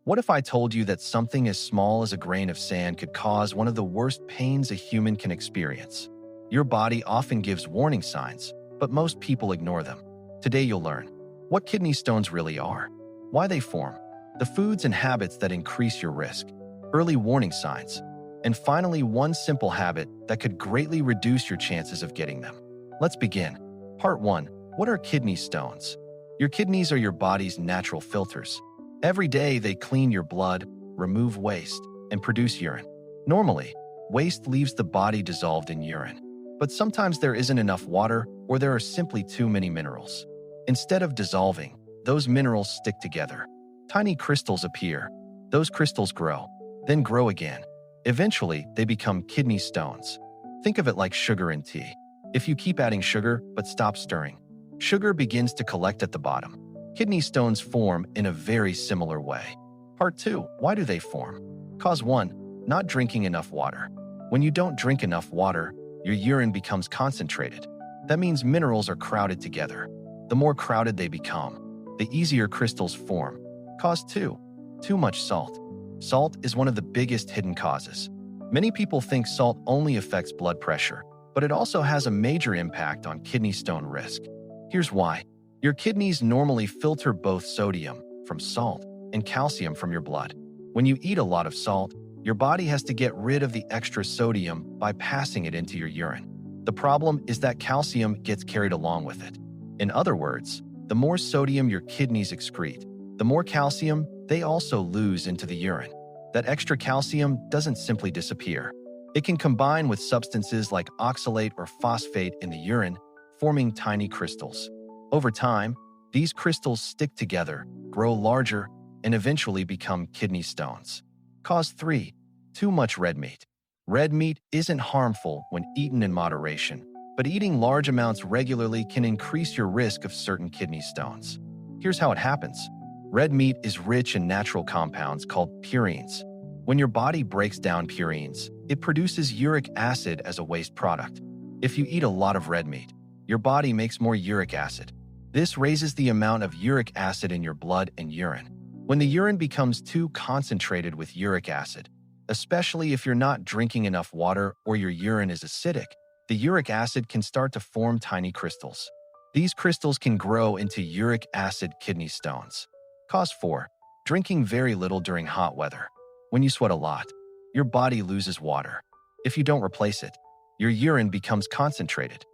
What if I told you that something as small as a grain of sand could cause one of the worst pains a human can experience? Your body often gives warning signs, but most people ignore them. Today you'll learn what kidney stones really are, why they form, the foods and habits that increase your risk, early warning signs, and finally one simple habit that could greatly reduce your chances of getting them. Let's begin. Part 1. What are kidney stones? Your kidneys are your body's natural filters. Every day they clean your blood, remove waste, and produce urine. Normally, waste leaves the body dissolved in urine. But sometimes there isn't enough water or there are simply too many minerals. Instead of dissolving, those minerals stick together. Tiny crystals appear. Those crystals grow, then grow again. Eventually, they become kidney stones. Think of it like sugar in tea. If you keep adding sugar but stop stirring, sugar begins to collect at the bottom. Kidney stones form in a very similar way. Part 2. Why do they form? Cause 1. Not drinking enough water. When you don't drink enough water, your urine becomes concentrated. That means minerals are crowded together. The more crowded they become, the easier crystals form. Cause 2. Too much salt. Salt is one of the biggest hidden causes. Many people think salt only affects blood pressure, but it also has a major impact on kidney stone risk. Here's why. Your kidneys normally filter both sodium from salt and calcium from your blood. When you eat a lot of salt, your body has to get rid of the extra sodium by passing it into your urine. The problem is that calcium gets carried along with it. In other words, the more sodium your kidneys excrete, the more calcium they also lose into the urine. That extra calcium doesn't simply disappear. It can combine with substances like oxalate or phosphate in the urine, forming tiny crystals. Over time, these crystals stick together, grow larger, and eventually become kidney stones. Cause 3. Too much red meat. Red meat isn't harmful when eaten in moderation, but eating large amounts regularly can increase your risk of certain kidney stones. Here's how it happens. Red meat is rich in natural compounds called purines. When your body breaks down purines, it produces uric acid as a waste product. If you eat a lot of red meat, your body makes more uric acid. This raises the amount of uric acid in your blood and urine. When the urine becomes too concentrated with uric acid, especially if you're not drinking enough water or your urine is acidic, the uric acid can start to form tiny crystals. These crystals can grow into uric acid kidney stones. Cause 4. Drinking very little during hot weather. When you sweat a lot, your body loses water. If you don't replace it, your urine becomes concentrated.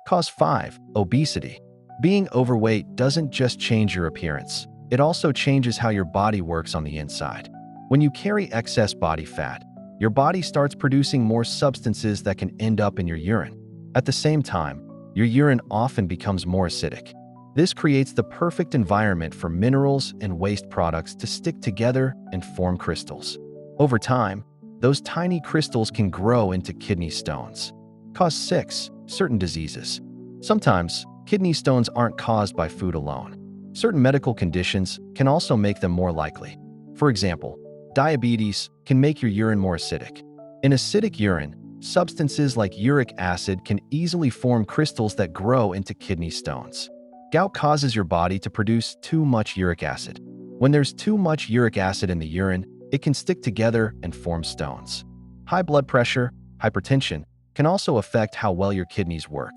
Cause 5. Obesity. Being overweight doesn't just change your appearance. It also changes how your body works on the inside. When you carry excess body fat, your body starts producing more substances that can end up in your urine. At the same time, your urine often becomes more acidic. This creates the perfect environment for minerals and waste products to stick together and form crystals. Over time, those tiny crystals can grow into kidney stones. Cause 6. Certain diseases. Sometimes, kidney stones aren't caused by food alone. Certain medical conditions can also make them more likely. For example, diabetes can make your urine more acidic. In acidic urine, substances like uric acid can easily form crystals that grow into kidney stones. Gout causes your body to produce too much uric acid. When there's too much uric acid in the urine, it can stick together and form stones. High blood pressure, hypertension, can also affect how well your kidneys work.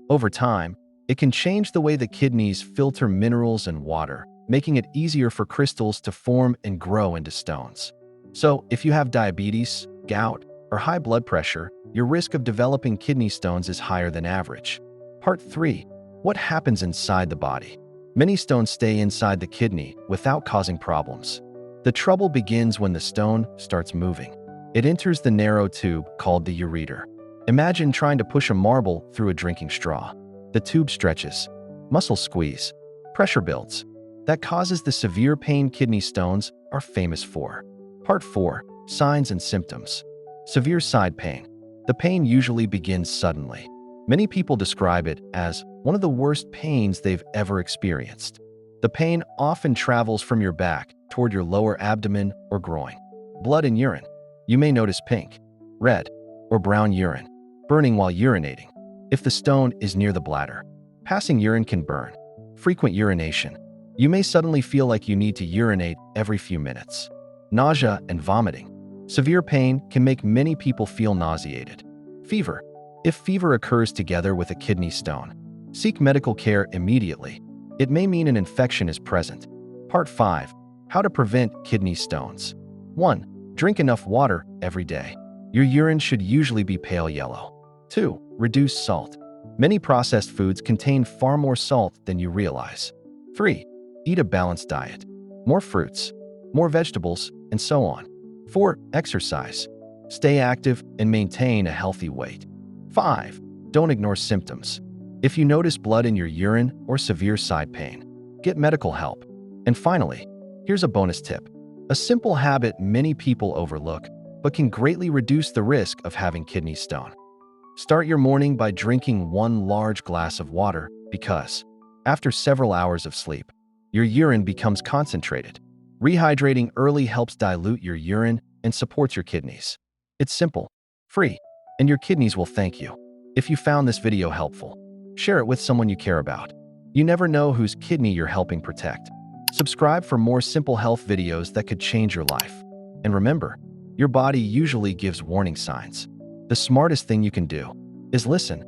Over time, it can change the way the kidneys filter minerals and water, making it easier for crystals to form and grow into stones. So, if you have diabetes, gout, or high blood pressure, your risk of developing kidney stones is higher than average. Part 3. What happens inside the body? Many stones stay inside the kidney without causing problems. The trouble begins when the stone starts moving. It enters the narrow tube called the ureter. Imagine trying to push a marble through a drinking straw. The tube stretches, muscles squeeze, pressure builds. That causes the severe pain kidney stones are famous for. Part 4. Signs and symptoms. Severe side pain. The pain usually begins suddenly. Many people describe it as one of the worst pains they've ever experienced. The pain often travels from your back toward your lower abdomen or groin. Blood and urine. You may notice pink, red, or brown urine, burning while urinating. If the stone is near the bladder, passing urine can burn. Frequent urination. You may suddenly feel like you need to urinate every few minutes. Nausea and vomiting. Severe pain can make many people feel nauseated. Fever. If fever occurs together with a kidney stone, seek medical care immediately. It may mean an infection is present. Part 5. How to prevent kidney stones. 1. Drink enough water every day. Your urine should usually be pale yellow. 2. Reduce salt. Many processed foods contain far more salt than you realize. 3. Eat a balanced diet. More fruits, more vegetables, and so on. 4. Exercise. Stay active and maintain a healthy weight. 5. Don't ignore symptoms. If you notice blood in your urine or severe side pain, get medical help. And finally, here's a bonus tip. A simple habit many people overlook, but can greatly reduce the risk of having kidney stone. Start your morning by drinking 1 large glass of water because, after several hours of sleep, your urine becomes concentrated. Rehydrating early helps dilute your urine and supports your kidneys. It's simple, free, and your kidneys will thank you. If you found this video helpful, share it with someone you care about. You never know whose kidney you're helping protect. Subscribe for more simple health videos that could change your life. And remember, your body usually gives warning signs. The smartest thing you can do is listen